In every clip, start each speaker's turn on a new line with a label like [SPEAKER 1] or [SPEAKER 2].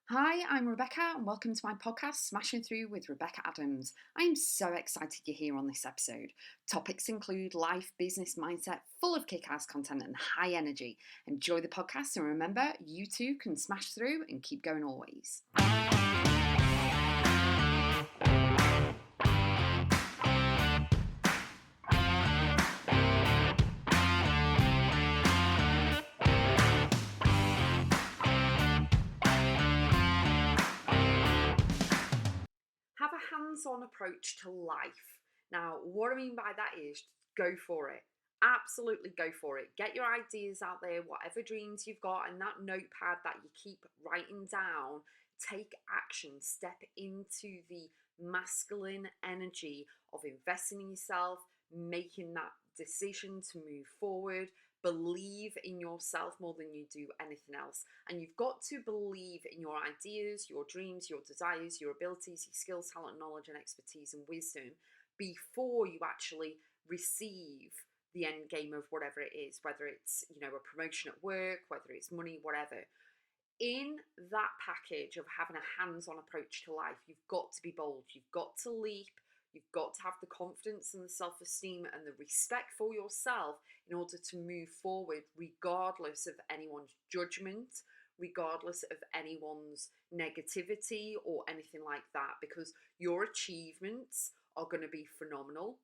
[SPEAKER 1] Hi, I'm Rebecca, and welcome to my podcast, Smashing Through with Rebecca.x. I'm so excited you're here on this episode. Topics include life, business, mindset, full of kick-ass content and high energy. Enjoy the podcast, and remember, you too can smash through and keep going always. Have a hands-on approach to life. Now, what I mean by that is go for it. Absolutely go for it. Get your ideas out there, whatever dreams you've got, and that notepad that you keep writing down. Take action. Step into the masculine energy of investing in yourself, making that decision to move forward. Believe in yourself more than you do anything else. And you've got to believe in your ideas, your dreams, your desires, your abilities, your skills, talent, knowledge, and expertise and wisdom before you actually receive the end game of whatever it is, whether it's, a promotion at work, whether it's money, whatever. In that package of having a hands-on approach to life, you've got to be bold, you've got to leap, you've got to have the confidence and the self-esteem and the respect for yourself in order to move forward, regardless of anyone's judgment, regardless of anyone's negativity or anything like that, because your achievements are going to be phenomenal,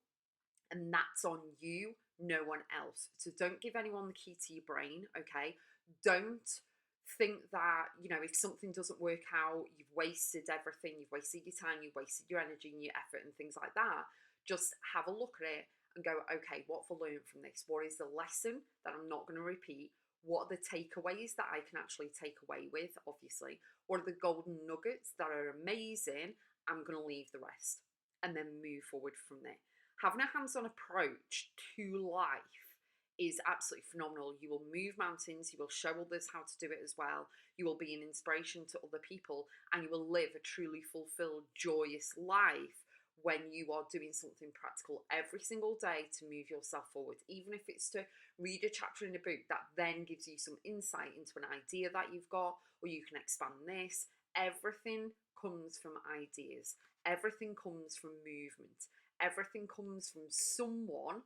[SPEAKER 1] and that's on you, no one else. So don't give anyone the key to your brain, okay? Don't think that, if something doesn't work out, you've wasted everything, you've wasted your time, you've wasted your energy and your effort and things like that. Just have a look at it and go, okay, what have I learned from this? What is the lesson that I'm not going to repeat? What are the takeaways that I can actually take away with, obviously? What are the golden nuggets that are amazing? I'm going to leave the rest and then move forward from there. Having a hands-on approach to life is absolutely phenomenal. You will move mountains, you will show others how to do it as well. You will be an inspiration to other people, and you will live a truly fulfilled, joyous life when you are doing something practical every single day to move yourself forward. Even if it's to read a chapter in a book that then gives you some insight into an idea that you've got, or you can expand this. Everything comes from ideas. Everything comes from movement. Everything comes from someone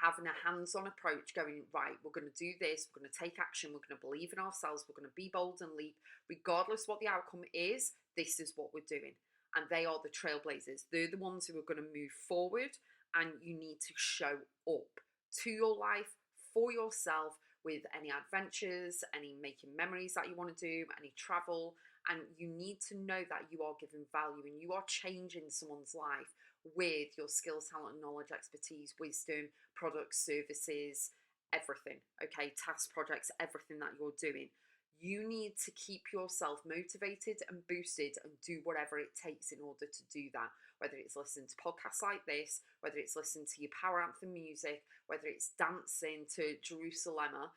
[SPEAKER 1] having a hands-on approach, going, right, we're going to do this, we're going to take action, we're going to believe in ourselves, we're going to be bold and leap. Regardless what the outcome is, this is what we're doing. And they are the trailblazers. They're the ones who are going to move forward, and you need to show up to your life, for yourself, with any adventures, any making memories that you want to do, any travel. And you need to know that you are giving value and you are changing someone's life with your skills, talent, knowledge, expertise, wisdom, products, services, everything, okay? Tasks, projects, everything that you're doing. You need to keep yourself motivated and boosted and do whatever it takes in order to do that. Whether it's listening to podcasts like this, whether it's listening to your power anthem music, whether it's dancing to Jerusalem,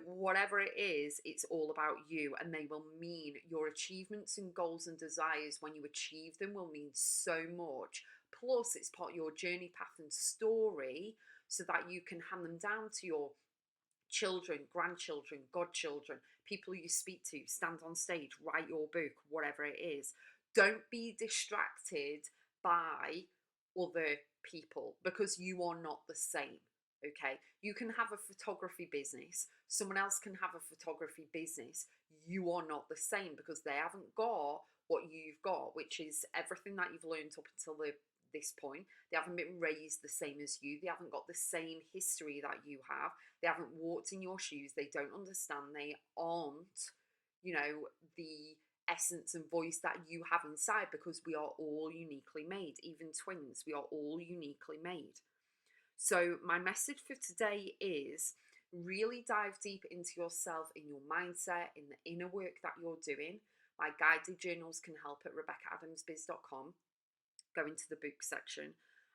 [SPEAKER 1] whatever it is, it's all about you, and they will mean your achievements and goals and desires when you achieve them will mean so much. Plus, it's part of your journey, path, and story so that you can hand them down to your children, grandchildren, godchildren, people you speak to, stand on stage, write your book, whatever it is. Don't be distracted by other people, because you are not the same. Okay, you can have a photography business, someone else can have a photography business. You are not the same, because they haven't got what you've got, which is everything that you've learned up until this point. They haven't been raised the same as you. They haven't got the same history that you have. They haven't walked in your shoes. They don't understand. They aren't, the essence and voice that you have inside, because we are all uniquely made. Even twins, we are all uniquely made. So my message for today is really dive deep into yourself, in your mindset, in the inner work that you're doing. My guided journals can help at Rebecca.x. Go into the book section.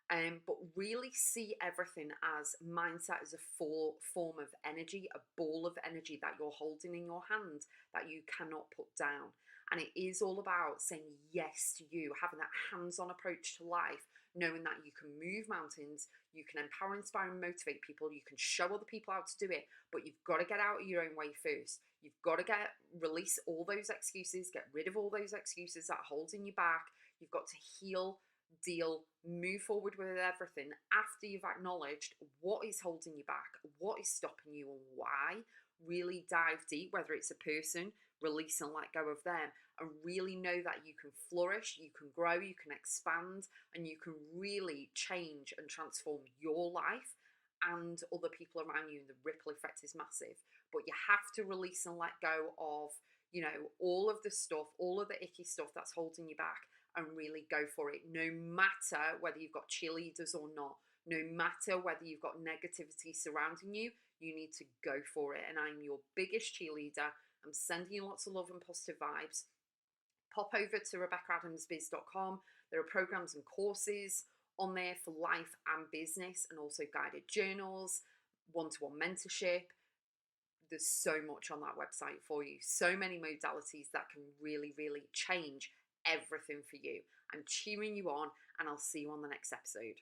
[SPEAKER 1] But really see everything as mindset, as a form of energy, a ball of energy that you're holding in your hand that you cannot put down. And it is all about saying yes to you, having that hands-on approach to life, knowing that you can move mountains, you can empower, inspire, and motivate people, you can show other people how to do it, but you've got to get out of your own way first. You've got to release all those excuses, get rid of all those excuses that are holding you back. You've got to heal, deal, move forward with everything after you've acknowledged what is holding you back, what is stopping you, and why. Really dive deep, whether it's a person, release and let go of them, and really know that you can flourish, you can grow, you can expand, and you can really change and transform your life and other people around you. And the ripple effect is massive. But you have to release and let go of, all of the stuff, all of the icky stuff that's holding you back, and really go for it, no matter whether you've got cheerleaders or not. No matter whether you've got negativity surrounding you, you need to go for it. And I'm your biggest cheerleader. I'm sending you lots of love and positive vibes. Pop over to Rebecca.x. There are programs and courses on there for life and business, and also guided journals, one-to-one mentorship. There's so much on that website for you. So many modalities that can really, really change everything for you. I'm cheering you on, and I'll see you on the next episode.